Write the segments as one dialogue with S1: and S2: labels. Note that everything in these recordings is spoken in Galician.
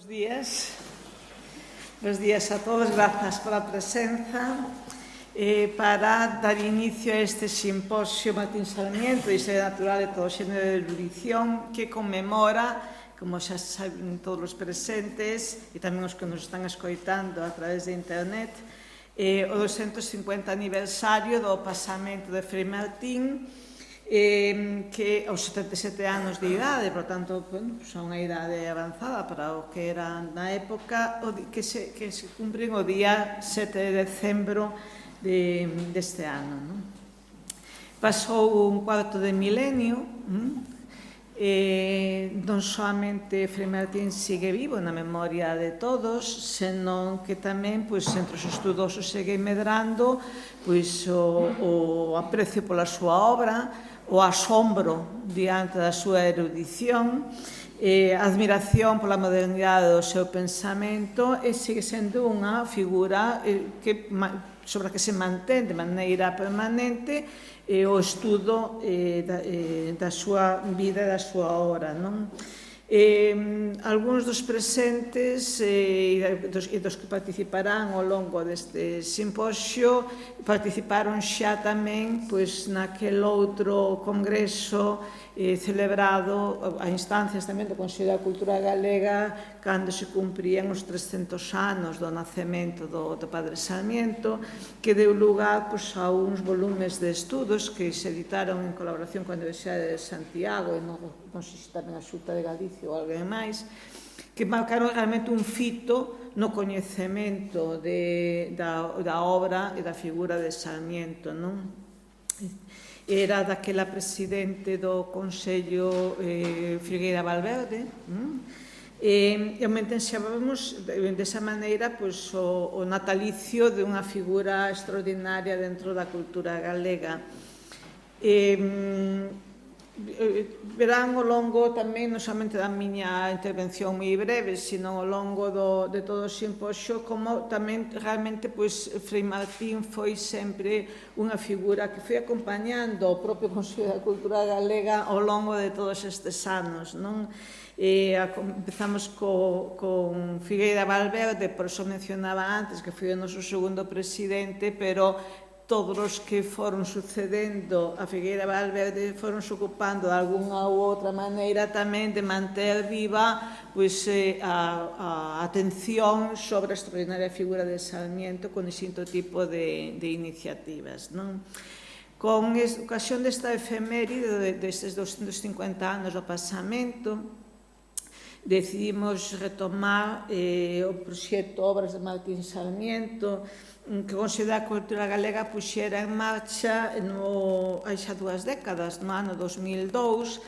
S1: Buenos días. Buenos días a todos, grazas pola presenza. Para dar inicio a este simposio Martín Sarmiento, Historia Natural e todo o xénero de erudición, que conmemora, como xa saben todos os presentes e tamén os que nos están escoitando a través de internet, o 250 aniversario do pasamento de Frei Martín, que aos 77 anos de idade, por tanto, a unha idade avanzada para o que era na época, que se cumpren o día 7 de decembro deste ano. Pasou un cuarto de milenio, non soamente Frei Martín sigue vivo na memoria de todos, senón que tamén entre os estudosos segue medrando o aprecio pola súa obra, o asombro diante da súa erudición, a admiración pola modernidade do seu pensamento, e sigue sendo unha figura sobre a que se mantén de maneira permanente o estudo da súa vida e da súa obra. Algúns dos presentes e dos que participarán ao longo deste simposio participaron xa tamén naquel outro congreso celebrado a instancias tamén do Consello da Cultura Galega cando se cumprían os 300 anos do nacemento do Padre Sarmiento, que deu lugar a uns volumes de estudos que se editaron en colaboración coa Universidade de Santiago e non sei se tamén a Xunta de Galicia ou alguén máis, que marcaron realmente un fito no coñecemento da obra e da figura de Sarmiento. Era daquela presidente do Consello Figueira Valverde, e homenaxeábamos desa maneira o natalicio de unha figura extraordinaria dentro da cultura galega. Verán ao longo tamén, non somente da miña intervención moi breve, sino ao longo de todo o simposio, como tamén realmente Frei Martín foi sempre unha figura que foi acompañando o propio Consello da Cultura Galega ao longo de todos estes anos. Empezamos con Figueira Valverde, por iso mencionaba antes que foi o noso segundo presidente, pero todos os que foron sucedendo a Figueira Valverde foron se ocupando de algunha ou outra maneira tamén de manter viva a atención sobre a extraordinaria figura de Sarmiento con distinto tipo de iniciativas. Con ocasión desta efeméride destes 250 anos do pasamento, decidimos retomar o proxecto Obras de Martín Sarmiento, que o Consello da Cultura Galega puxera en marcha hai xa 2 décadas, no ano 2002,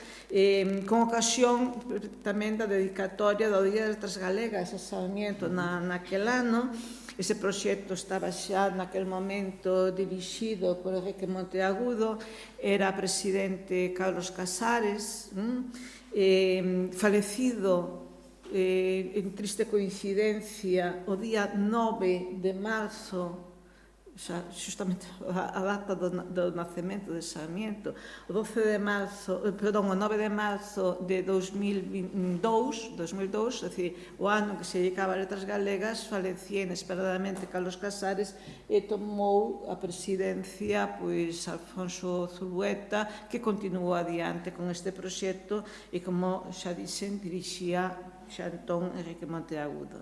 S1: con ocasión tamén da dedicatoria do Día das Letras Galegas a Sarmiento naquel ano. Ese proxecto estaba xa naquel momento dirixido por Enrique Monteagudo, era presidente Carlos Casares, falecido en triste coincidencia o día 9 de marzo, xustamente a data do nacemento de Sarmiento, o 9 de marzo de 2002, é dicir, o ano que se dedicaba a Letras Galegas, falecía inesperadamente Carlos Casares e tomou a presidencia Alfonso Zulueta, que continuou adiante con este proxecto e, como xa dixen, dirixía xa entón Enrique Monteagudo.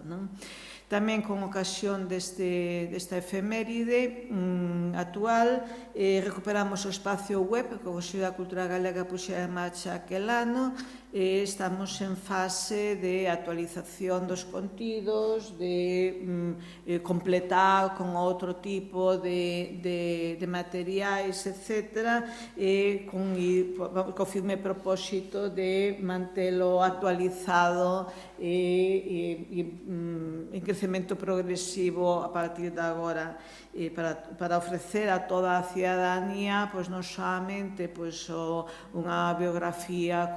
S1: Tamén con ocasión desta efeméride actual, recuperamos o espacio web que o Consello da Cultura Galega puxera en marcha aquel ano. Estamos en fase de actualización dos contidos, de completar con outro tipo de materiais, etc., co firme propósito de mantelo actualizado en crecemento progresivo a partir de agora, para ofrecer a toda a cidadanía non somente unha biografía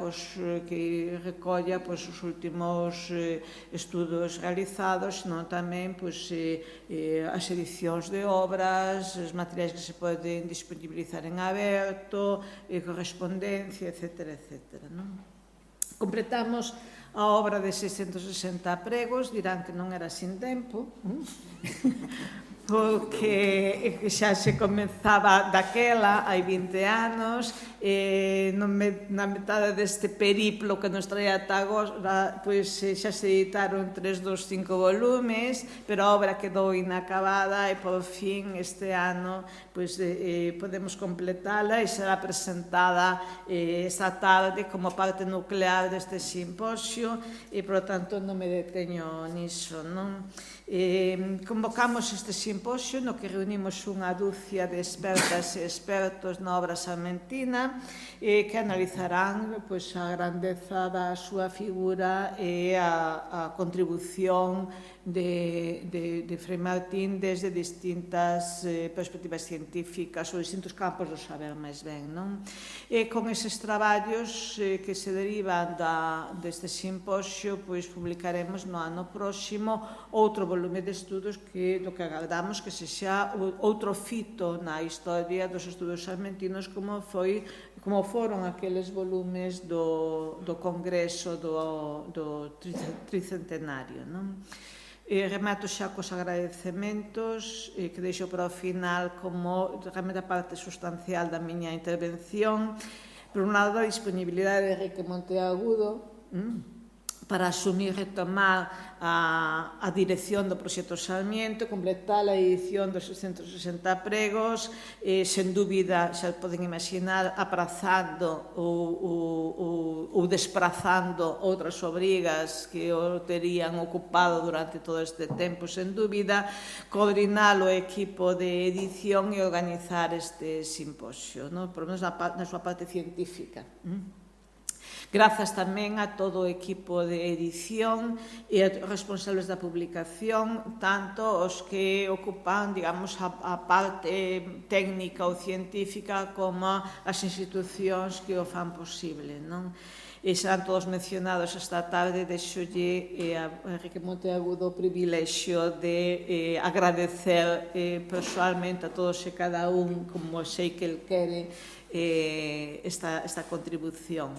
S1: que recolla os últimos estudos realizados, senón tamén as edicións de obras, os materiais que se poden disponibilizar en aberto, correspondencia, etc. Completamos a obra de 660 pregos, dirán que non era sin tempo, porque xa se comenzaba daquela, hai 20 anos, na metade deste periplo que nos trae ata agora, pois xa se editaron 3 dos 5 volumes, pero a obra quedou inacabada e, por fin, este ano podemos completala e será presentada esta tarde como parte nuclear deste simposio e, por lo tanto, non me deteño niso, non? Convocamos este simposio no que reunimos unha dúcia de expertas e expertos na obra salmentina que analizarán a grandeza da súa figura e a contribución de Frei Martín desde distintas perspectivas científicas ou distintos campos do saber, máis ben, non? E con eses traballos que se derivan deste simposio, pois publicaremos no ano próximo outro volume de estudos do que agardamos que sexa outro fito na historia dos estudos salmentinos como foron aqueles volumes do Congreso do Tricentenario, non? Remato xa cos agradecementos que deixo para o final como realmente a parte sustancial da miña intervención. Por un lado, a disponibilidade de Enrique Monteagudo para asumir e retomar a dirección do proxecto Sarmiento, completar a edición dos 660 pregos, sen dúbida, xa poden imaginar, aprazando ou desprazando outras obrigas que o terían ocupado durante todo este tempo, sen dúbida, coordinar o equipo de edición e organizar este simposio, por lo menos na súa parte científica. Grazas tamén a todo o equipo de edición e aos responsables da publicación, tanto os que ocupan, digamos, a parte técnica ou científica como as institucións que o fan posible, non? E serán todos mencionados esta tarde, deixolle a Enrique Monteagudo o privilexio de agradecer personalmente a todos e cada un, como sei que el quere, esta contribución.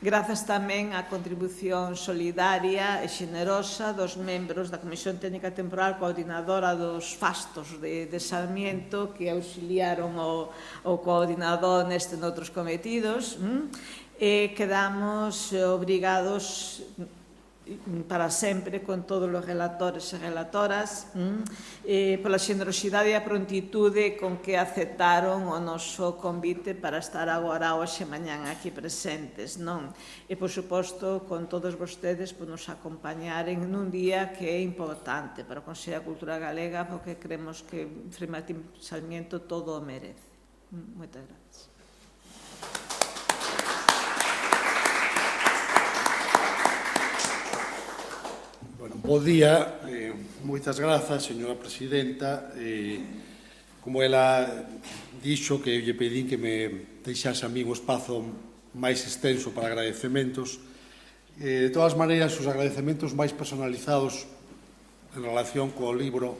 S1: Grazas tamén á contribución solidaria e xenerosa dos membros da Comisión Técnica Temporal coordinadora dos fastos de Sarmiento que auxiliaron o coordinador neste e noutros cometidos. Quedamos obrigados para sempre con todos os relatores e relatoras pola xenerosidade e a prontitude con que aceptaron o noso convite para estar agora hoxe mañán aquí presentes, non? E, por suposto, con todos vostedes por nos acompañaren nun día que é importante para o Consello da Cultura Galega porque creemos que Frei Martín Sarmiento todo o merece. Moitas gracias.
S2: Bo día, moitas grazas, señora presidenta. Como ela dixo que eu lle pedín que me deixase a mí un espazo máis extenso para agradecementos, de todas maneiras, os agradecementos máis personalizados en relación co libro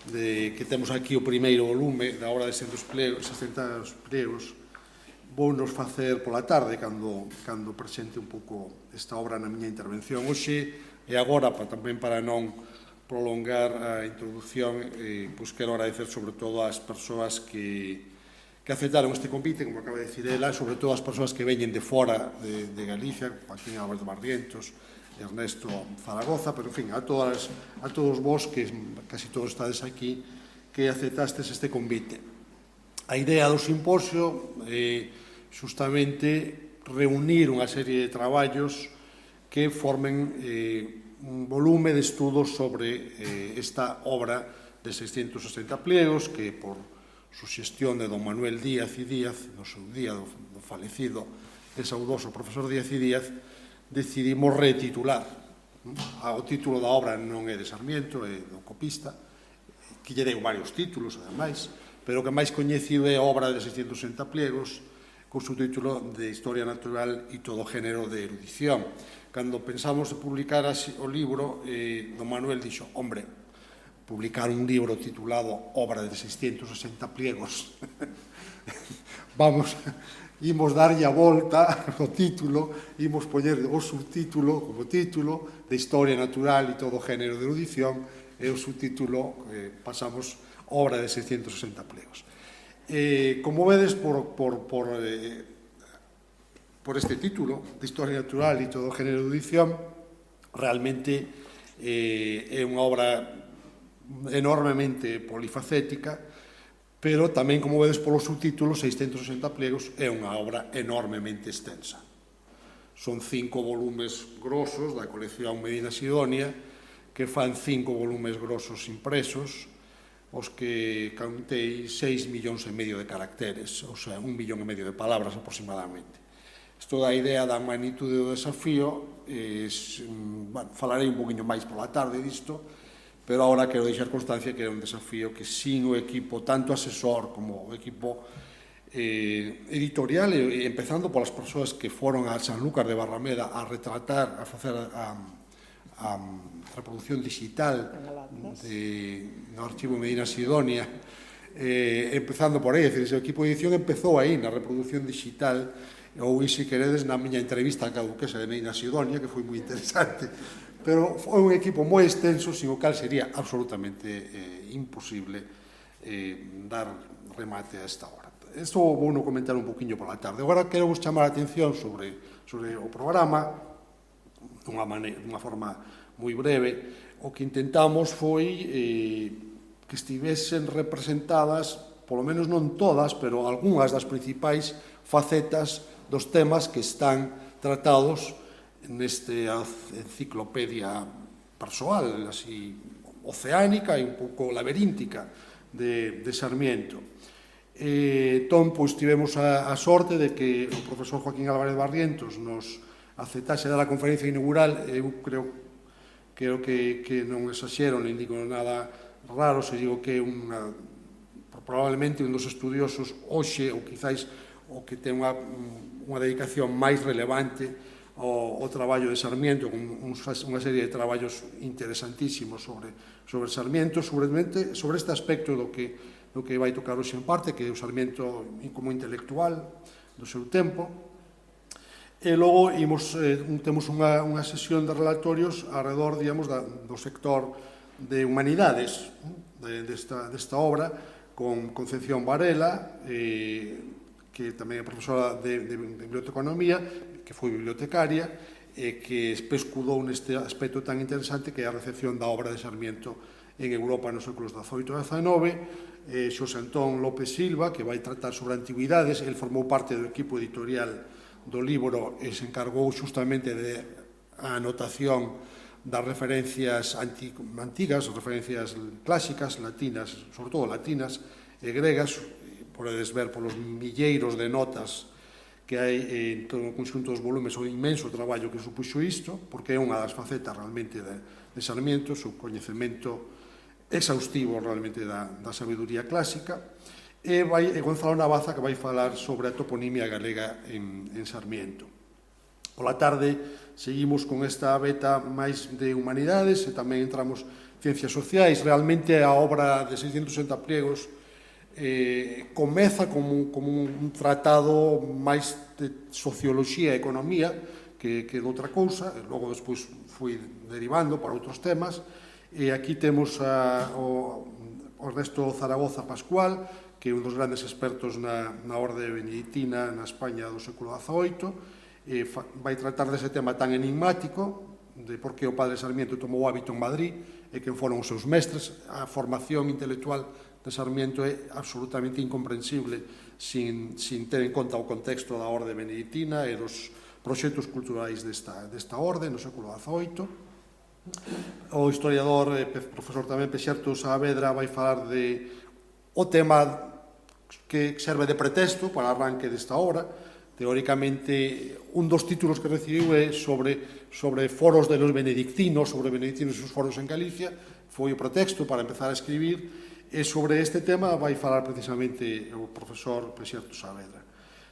S2: que temos aquí o primeiro volume da obra de 600 pregos, vou nos facer pola tarde cando presente un pouco esta obra na miña intervención. Hoxe e agora, tamén para non prolongar a introducción, pois quero agradecer sobre todo ás persoas que aceptaron este convite, como acaba de decir ela, sobre todo as persoas que veñen de fora de Galicia, Joaquín Álvarez de Barrientos, Ernesto Zaragoza, pero, en fin, a todos vos, que casi todos estades aquí, que aceptastes este convite. A idea do simposio é justamente reunir unha serie de traballos que formen un volume de estudos sobre esta obra de 660 pliegos que, por suxestión de don Manuel Díaz y Díaz, no seu día do falecido e saudoso profesor Díaz y Díaz, decidimos retitular. O título da obra non é de Sarmiento, é do copista, que lle deu varios títulos, ademais, pero o que máis coñecido é a obra de 660 pliegos, co subtítulo de Historia Natural e todo género de erudición. Cando pensamos de publicar o libro, don Manuel dixo, hombre, publicar un libro titulado Obra de 660 pliegos, vamos, imos darlle a volta ao título, imos poñer o subtítulo como título de Historia Natural e todo género de erudición, e o subtítulo pasamos obra de 660 plegos. Como vedes, por este título de Historia Natural e todo género de erudición, realmente é unha obra enormemente polifacética, pero tamén, como vedes polo subtítulo, 660 plegos é unha obra enormemente extensa. Son 5 volumes grosos da colección Medina Sidonia, que fan 5 volumes grosos impresos, os que contei 6,5 millóns de caracteres, ou sea, 1,5 millón de palabras aproximadamente. Isto dá a idea da magnitude do desafío, falarei un poquinho máis pola tarde disto, pero agora quero deixar constancia que é un desafío que sin o equipo, tanto asesor como o equipo editorial, empezando polas persoas que foron a Sanlúcar de Barrameda a retratar, a facer a reproducción digital no archivo Medina Sidonia, empezando por aí, o equipo de edición empezou aí na reproducción digital, ou se queredes na miña entrevista a duquesa de Medina Sidonia, que foi moi interesante, pero foi un equipo moi extenso, sin o cal sería absolutamente imposible dar remate a esta hora. Isto vou no comentar un poquinho pola tarde. Agora quero vos chamar a atención sobre o programa dunha forma moi breve. O que intentamos foi que estivesen representadas, polo menos non todas, pero algunhas das principais facetas dos temas que están tratados nesta enciclopedia persoal, así, oceánica e un pouco laberíntica de Sarmiento. Entón, pois, tivemos a sorte de que o profesor Joaquín Álvarez Barrientos nos aceptase dar a conferencia inaugural. Eu creo que non exaxero, nem digo nada raro se digo que é probablemente un dos estudiosos hoxe, ou quizáis o que ten unha dedicación máis relevante ao traballo de Sarmiento, con unha serie de traballos interesantísimos sobre Sarmiento, sobre este aspecto do que vai tocar hoxe en parte, que é o Sarmiento como intelectual do seu tempo. E logo temos unha sesión de relatorios alrededor, digamos, do sector de humanidades desta obra, con Concepción Varela, que tamén é profesora de biblioteconomía, que foi bibliotecaria, e que pescudou neste aspecto tan interesante que é a recepción da obra de Sarmiento en Europa nos séculos XVIII e XIX. Xosé Antón López Silva, que vai tratar sobre antigüidades, el formou parte do equipo editorial do libro e se encargou justamente da anotación das referencias antigas, referencias clásicas, latinas, sobre todo latinas e gregas. Podedes ver polos milleiros de notas que hai en todo o conxunto dos volumes, o inmenso traballo que supuxo isto, porque é unha das facetas realmente de Sarmiento, o seu coñecemento exhaustivo realmente da sabiduría clásica. E Gonzalo Navaza, que vai falar sobre a toponimia galega en Sarmiento. Pola tarde seguimos con esta beta máis de humanidades e tamén entramos ciencias sociais. Realmente a obra de 660 pliegos comeza como un tratado máis de socioloxía e economía que de outra cousa, e logo despois foi derivando para outros temas. E aquí temos o Ernesto Zaragoza Pascual, que é un dos grandes expertos na orde beneditina na España do século XVIII, vai tratar dese tema tan enigmático de por que o padre Sarmiento tomou hábito en Madrid e quen foron os seus mestres. A formación intelectual de Sarmiento é absolutamente incomprensible sin ter en conta o contexto da orde beneditina e dos proxectos culturais desta orde no século XVIII. O historiador, profesor tamén Pexerto Saavedra, vai falar o tema que serve de pretexto para o arranque desta obra. Teóricamente, un dos títulos que recibiu é sobre foros de los benedictinos, sobre benedictinos e os foros en Galicia. Foi o pretexto para empezar a escribir. E sobre este tema vai falar precisamente o profesor Pexerto Saavedra.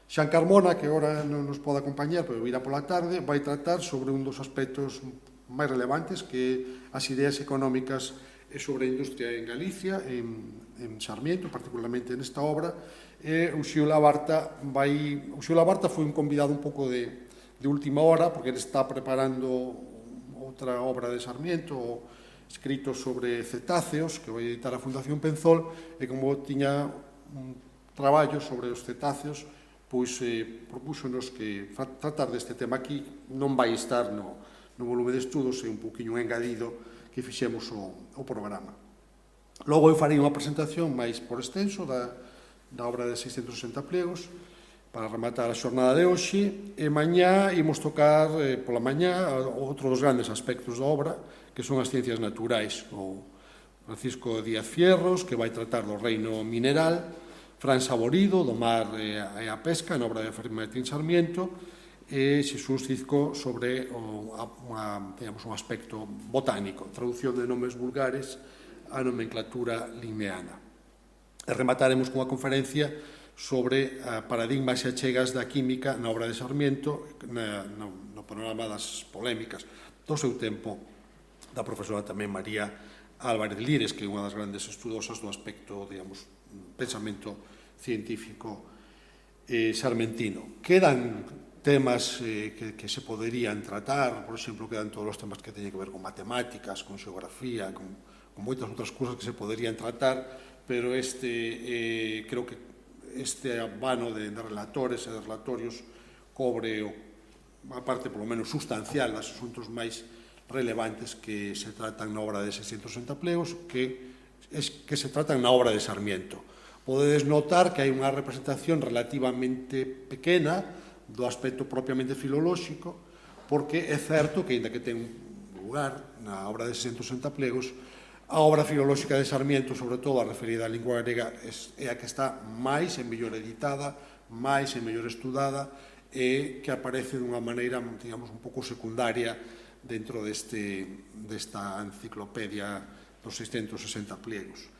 S2: Xan Carmona, que agora non nos pode acompañar, pero virá pola tarde, vai tratar sobre un dos aspectos máis relevantes, que as ideas económicas sobre a industria en Galicia, en Sarmiento, particularmente nesta obra, e o Xio Labarta foi un convidado un pouco de última hora, porque ele está preparando outra obra de Sarmiento, escrito sobre cetáceos, que vai editar a Fundación Penzol, e como tiña un traballo sobre os cetáceos, pois propúxonos que tratar deste tema aquí non vai estar no volume de estudos, é un poquinho engadido que fixemos o programa. Logo eu farei unha presentación máis por extenso da obra de 660 plegos para rematar a xornada de hoxe, e mañá imos tocar pola mañá outro dos grandes aspectos da obra, que son as ciencias naturais, o Francisco Díaz Fierros, que vai tratar do reino mineral, Fran Saborido, do mar e a pesca, na obra de Martín Sarmiento, e Xesús Cizco sobre un aspecto botánico, traducción de nomes vulgares a nomenclatura linneana. E remataremos cunha conferencia sobre paradigmas e achegas da química na obra de Sarmiento, no panorama das polémicas do seu tempo, da profesora tamén María Álvarez Lires, que é unha das grandes estudosas do aspecto, digamos, pensamento científico sarmentino. Quedan temas que se poderían tratar, por exemplo, quedan todos os temas que teñen que ver con matemáticas, con xeografía, con moitas outras cousas que se poderían tratar, pero creo que este abano de relatores e de relatorios cobre a parte, polo menos, sustancial dos asuntos máis relevantes que se tratan na obra de 660 plegos, que se tratan na obra de Sarmiento. Podedes notar que hai unha representación relativamente pequena do aspecto propiamente filolóxico, porque é certo que, ainda que ten lugar na obra de 660 plegos, a obra filolóxica de Sarmiento, sobre todo a referida á lingua grega, é a que está máis e mellor editada, máis e mellor estudada, e que aparece dunha maneira, digamos, un pouco secundaria dentro desta enciclopedia dos 660 plegos.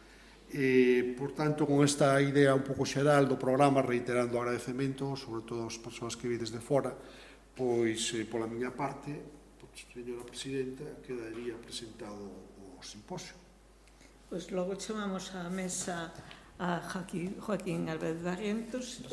S2: Por tanto, con esta idea un pouco xeral do programa, reiterando o agradecemento, sobre todo as persoas que vi desde fora, pois, pola miña parte, señora Presidenta, quedaría presentado o simposio.
S1: Pois logo chamamos á mesa a Joaquín Álvarez Barrientos.